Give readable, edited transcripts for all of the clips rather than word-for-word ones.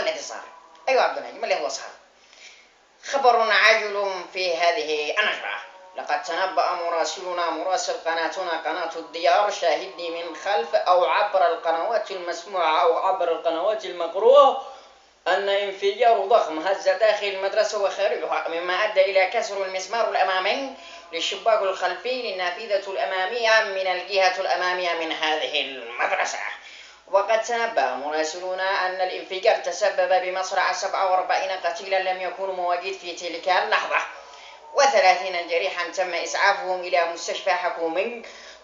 الذي صار؟ أيوة عبد النجم، ما اللي هو صار؟ خبر عاجل في هذه النشرة. لقد تنبأ مراسل قناتنا قناة الديار شاهدني من خلف أو عبر القنوات المسموعة أو عبر القنوات المقروءة أن انفجار ضخم هز داخل المدرسة وخارجها، مما أدى إلى كسر المسمار الأمامي للشباك الخلفي للنافذة الأمامية من الجهة الأمامية من هذه المدرسة. وقد تنبأ مراسلون أن الانفجار تسبب بمصرع 47 قتيلا لم يكونوا مواجد في تلك اللحظة، و30 جريحا تم إسعافهم إلى مستشفى حكومي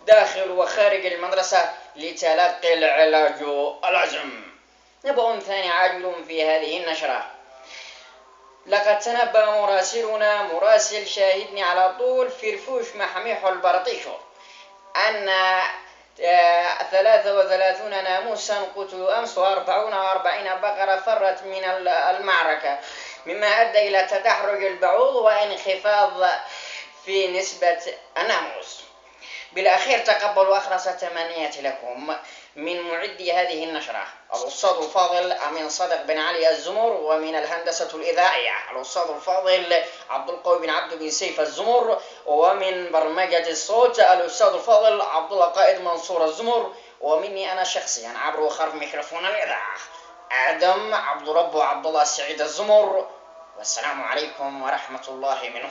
داخل وخارج المدرسة لتلقي العلاج اللازم. نبأ ثاني عاجل في هذه النشرة. لقد تنبأ مراسل شاهدني على طول فرفوش محميح البرطيشو أن 33 ناموسا قتلوا أمس و44 بقرة فرت من المعركة، مما أدى إلى تدحرج البعوض وانخفاض في نسبة الناموس. بالأخير تقبلوا أخلص التمنيات لكم من معدي هذه النشرة الأستاذ الفاضل أمين صادق بن علي الزمر، ومن الهندسة الإذاعية الأستاذ الفاضل عبد القوي بن عبد بن سيف الزمر، ومن برمجة الصوت الأستاذ الفاضل عبد الله قائد منصور الزمر، ومني أنا شخصيا عبر خلف ميكروفون الإذاعة آدم عبد رب عبد الله السعيد الزمر. والسلام عليكم ورحمة الله منه.